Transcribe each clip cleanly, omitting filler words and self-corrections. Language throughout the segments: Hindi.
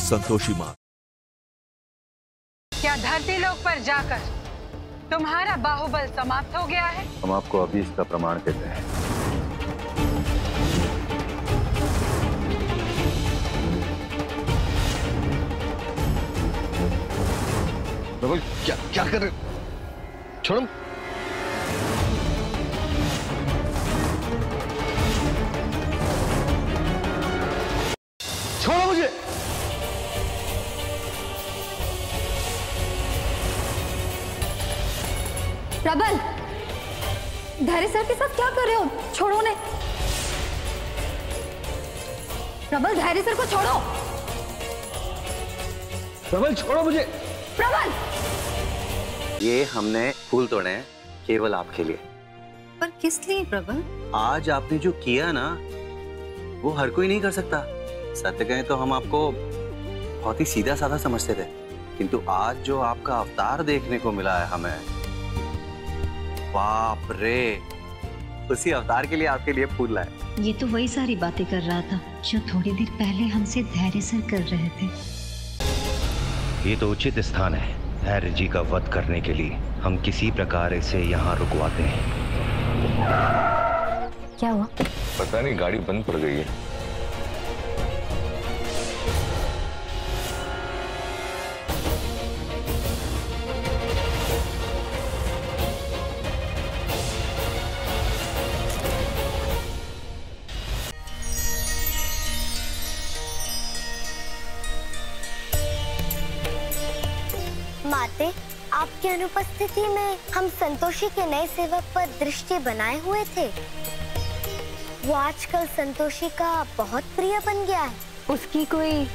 संतोषी मां। क्या धरती लोक पर जाकर तुम्हारा बाहुबल समाप्त हो गया है? हम आपको अभी इसका प्रमाण देते हैं। प्रबल, क्या कर रहे? छोड़ो। छोड़ो मुझे। प्रबल, धैर्य सर के साथ क्या कर रहे हो? छोड़ो ने। प्रबल, धैर्य सर को छोड़ो। प्रबल, छोड़ो मुझे। प्रबल, ये हमने फूल तोड़े हैं केवल आपके लिए। पर किस लिए प्रबल? आज आपने जो किया ना, वो हर कोई नहीं कर सकता। सत्य कहें तो हम आपको बहुत ही सीधा साधा समझते थे, किंतु आज जो आपका अवतार देखने को मिला है हमें, बाप रे, उसी अवतार के लिए आपके लिए फूल लाए। ये तो वही सारी बातें कर रहा था जो थोड़ी देर पहले हमसे धैर्य सर कर रहे थे। ये तो उचित स्थान है धैर्य जी का वध करने के लिए। हम किसी प्रकार इसे यहाँ रुकवाते हैं। क्या हुआ? पता नहीं, गाड़ी बंद पड़ गई है। माते, आपकी अनुपस्थिति में हम संतोषी के नए सेवक पर दृष्टि बनाए हुए थे। वो आजकल संतोषी का बहुत प्रिय बन गया है। उसकी कोई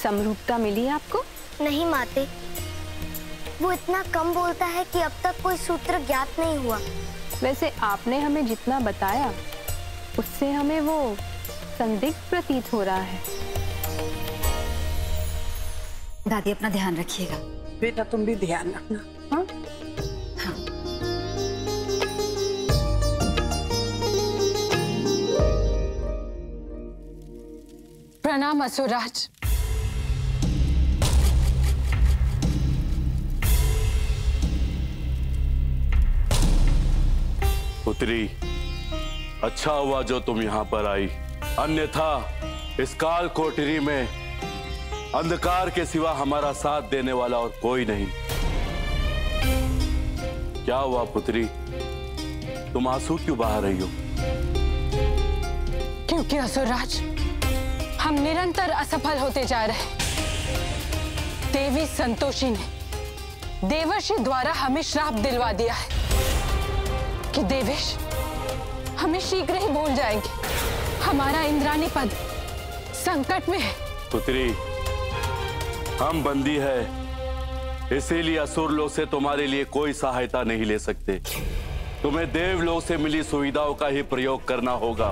समरूपता मिली आपको? नहीं माते, वो इतना कम बोलता है कि अब तक कोई सूत्र ज्ञात नहीं हुआ। वैसे आपने हमें जितना बताया उससे हमें वो संदिग्ध प्रतीत हो रहा है। दादी, अपना ध्यान रखिएगा। बेटा, तुम भी ध्यान रखना। हाँ? हाँ। प्रणाम असुरराज। पुत्री, अच्छा हुआ जो तुम यहाँ पर आई, अन्यथा इस काल कोठरी में अंधकार के सिवा हमारा साथ देने वाला और कोई नहीं। क्या हुआ पुत्री, तुम आंसू क्यों बहा रही हो? क्योंकि असुरराज, हम निरंतर असफल होते जा रहे हैं। देवी संतोषी ने देवर्षि द्वारा हमें श्राप दिलवा दिया है कि देवेश हमें शीघ्र ही भूल जाएंगे। हमारा इंद्राणी पद संकट में है। पुत्री, हम बंदी है, इसीलिए असुरलोक से तुम्हारे लिए कोई सहायता नहीं ले सकते। तुम्हें देवलोक से मिली सुविधाओं का ही प्रयोग करना होगा।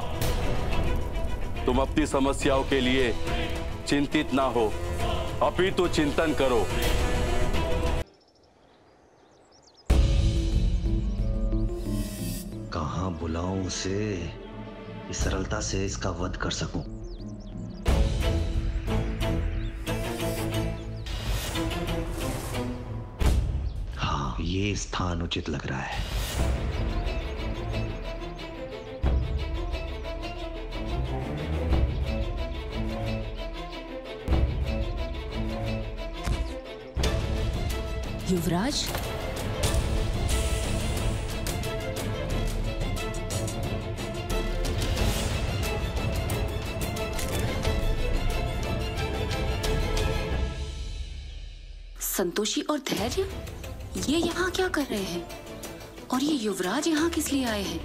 तुम अपनी समस्याओं के लिए चिंतित ना हो, अपितु चिंतन करो। कहां बुलाऊं उसे, इस सरलता से इसका वध कर सकूं। हाँ, ये स्थान उचित लग रहा है। युवराज, संतोषी और धैर्य ये यहाँ क्या कर रहे हैं? और ये युवराज यहाँ किस लिए आए हैं?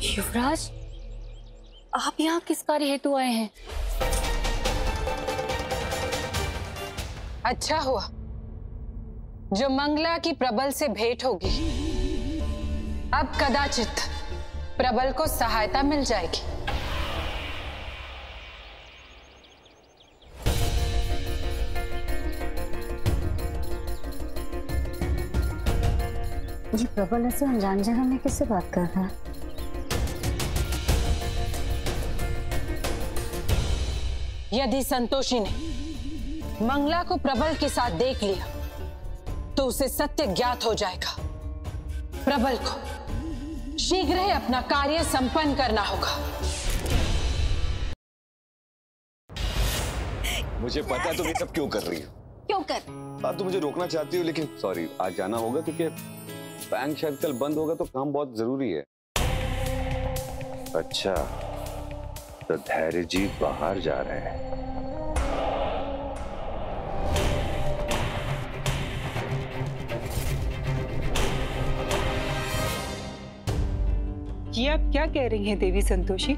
युवराज, आप यहाँ किस कार्य हेतु आए हैं? अच्छा हुआ जो मंगला की प्रबल से भेंट होगी। अब कदाचित प्रबल को सहायता मिल जाएगी। ये प्रबल ऐसे अनजान जगह में किससे बात कर रहा है? यदि संतोषी ने मंगला को प्रबल के साथ देख लिया तो उसे सत्य ज्ञात हो जाएगा। प्रबल को शीघ्र ही अपना कार्य संपन्न करना होगा। मुझे पता है तुम ये सब क्यों कर रही हो। क्यों कर? आप तो मुझे रोकना चाहती हो, लेकिन सॉरी, आज जाना होगा क्योंकि बैंक शायद कल बंद होगा, तो काम बहुत जरूरी है। अच्छा, तो धैर्य जी बाहर जा रहे हैं। ये आप क्या कह रही हैं देवी संतोषी?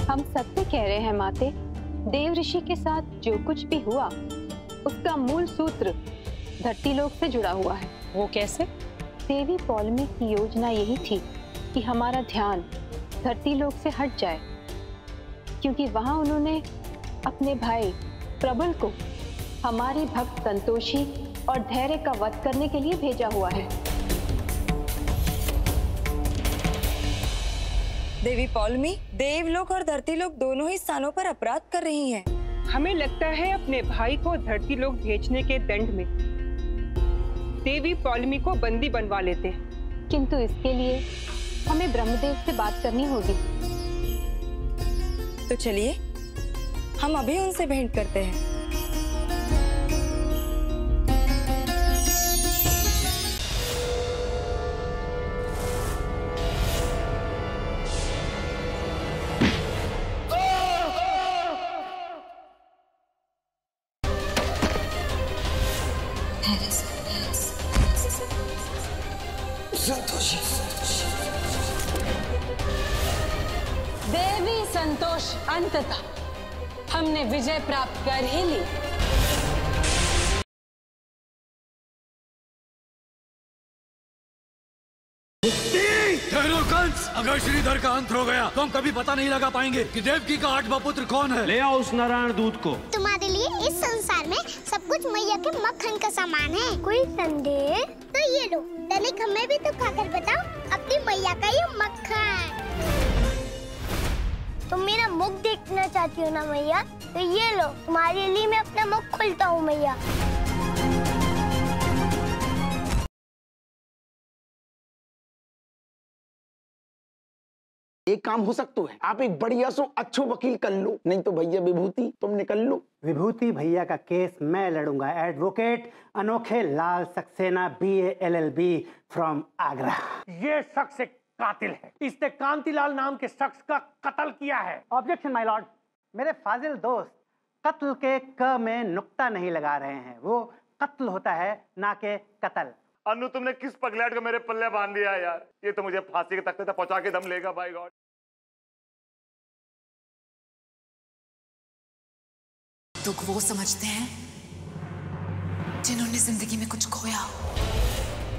हम सत्य कह रहे हैं माते। देव ऋषि के साथ जो कुछ भी हुआ उसका मूल सूत्र धरती लोक से जुड़ा हुआ है। वो कैसे? देवी पौलमी की योजना यही थी कि हमारा ध्यान धरती लोक से हट जाए, क्योंकि वहां उन्होंने अपने भाई प्रबल को हमारी भक्त संतोषी और धैर्य का वध करने के लिए भेजा हुआ है। देवी पौलमी देवलोक और धरती लोक दोनों ही स्थानों पर अपराध कर रही हैं। हमें लगता है अपने भाई को धरती लोक भेजने के दंड में देवी पौलमी को बंदी बनवा लेते हैं, किंतु इसके लिए हमें ब्रह्मदेव से बात करनी होगी। तो चलिए हम अभी उनसे भेंट करते हैं। देवी संतोष, अंततः हमने विजय प्राप्त कर ही ली। कंस, अगर श्रीधर का अंत हो गया तो हम कभी पता नहीं लगा पाएंगे कि देवकी का 8वां पुत्र कौन है। ले आओ उस नारायण दूत को। तुम्हारे लिए इस संसार में सब कुछ मैया के मक्खन का सामान है। कोई संदेह तो ये लो, तनिक हमें भी तो खाकर बताओ अपनी मैया का ये मक्खन। तुम मेरा मुख देखना चाहती हो ना मैया, तो ये लो, तुम्हारे लिए मैं अपना मुख खोलता हूँ मैया। एक काम हो सकता है, आप एक बढ़िया सो अच्छो वकील कर लो, नहीं तो भैया विभूति तुम निकल लो। विभूति भैया का केस मैं लड़ूंगा। Advocate Anokhe Lal Saxena BA LLB from Agra. ये शख्स एक कातिल है। इसने कांतिलाल नाम के शख्स का कत्ल किया है। Objection my Lord. मेरे फाजिल दोस्त कत्ल के क में नुक्ता नहीं लगा रहे हैं, वो कत्ल होता है ना के कत्ल। अनु, तुमने किस पगलैट को मेरे पल्ले बांध दिया यार। ये तो मुझे फांसी के तख्ते तक पहुंचा के दम लेगा। By God. दुख वो समझते हैं जिन्होंने जिंदगी में कुछ खोया।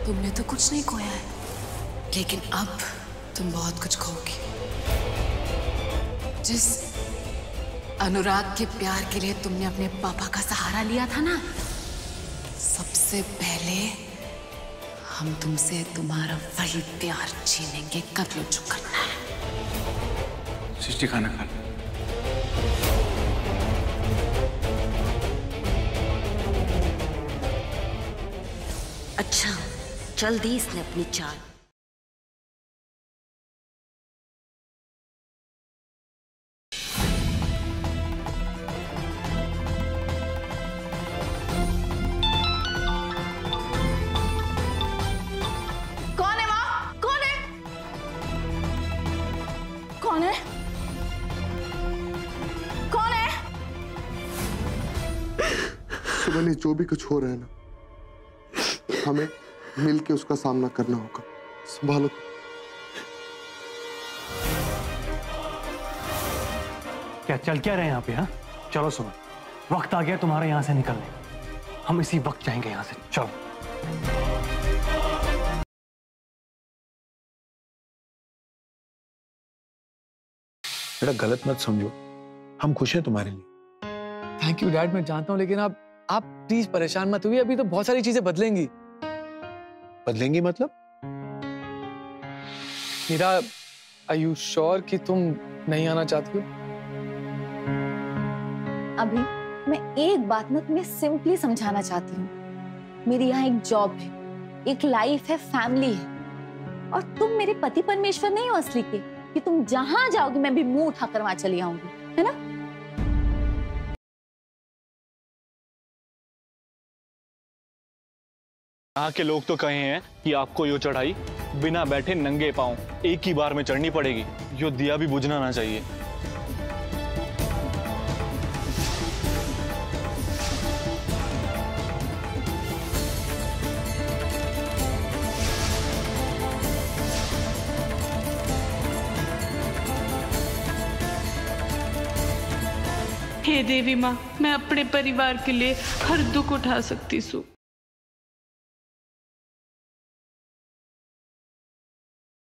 तुमने तो कुछ नहीं खोया है, लेकिन अब तुम बहुत कुछ खोगे। जिस अनुराग के प्यार के लिए तुमने अपने पापा का सहारा लिया था ना, सबसे पहले हम तुमसे तुम्हारा वही प्यार छीनेंगे। कर लो जो करना है। सृष्टि खाना खाना। अच्छा, चल दी इसने अपनी चाल। कौन है वहाँ? कौन है? कौन है? कौन है? सुबह जो भी कुछ हो रहा है ना, हमें मिलके उसका सामना करना होगा। संभालो। क्या चल क्या रहे हैं यहाँ पे? हाँ चलो सुबह, वक्त आ गया तुम्हारे यहाँ से निकलने का। हम इसी वक्त जाएंगे यहाँ से। चलो। बेटा गलत मत समझो, हम खुश हैं तुम्हारे लिए। थैंक यू डैड, मैं जानता हूँ, लेकिन आप प्लीज परेशान मत हुई। अभी तो बहुत सारी चीजें बदलेंगी। बदलेंगी मतलब? मीरा, आर यू श्योर कि तुम नहीं आना चाहती हो? अभी मैं एक बात ना तुम्हें सिंपली समझाना चाहती हूँ। मेरी यहाँ एक जॉब है, एक लाइफ है, फैमिली है, और तुम मेरे पति परमेश्वर नहीं हो असली के कि तुम जहां जाओगी मैं भी मुंह उठाकर वहां चली आऊंगी, है ना? यहाँ के लोग तो कहे हैं कि आपको यो चढ़ाई बिना बैठे नंगे पांव एक ही बार में चढ़नी पड़ेगी। यो दिया भी बुझना ना चाहिए। हे देवी माँ, मैं अपने परिवार के लिए हर दुख उठा सकती हूँ।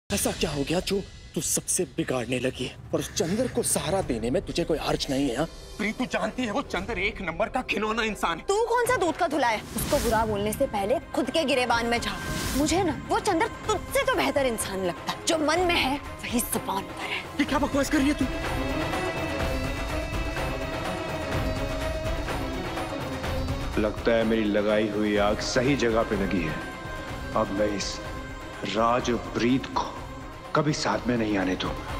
ऐसा क्या हो गया जो तू सबसे बिगाड़ने लगी है? और उस चंद्र को सहारा देने में तुझे कोई हर्ज नहीं है? प्रीत, तू जानती है वो चंद्र एक नंबर का खिलौना इंसान है। तू कौन सा दूध का धुला है? उसको बुरा बोलने से पहले खुद के गिरेबान में जाओ। मुझे ना वो चंद्र तुझसे तो बेहतर इंसान लगता है। जो मन में है वही जुबान पर है। ये क्या बकवास कर रही है तू? लगता है मेरी लगाई हुई आग सही जगह पे लगी है। अब मैं इस राज और प्रीत को कभी साथ में नहीं आने दूंगा।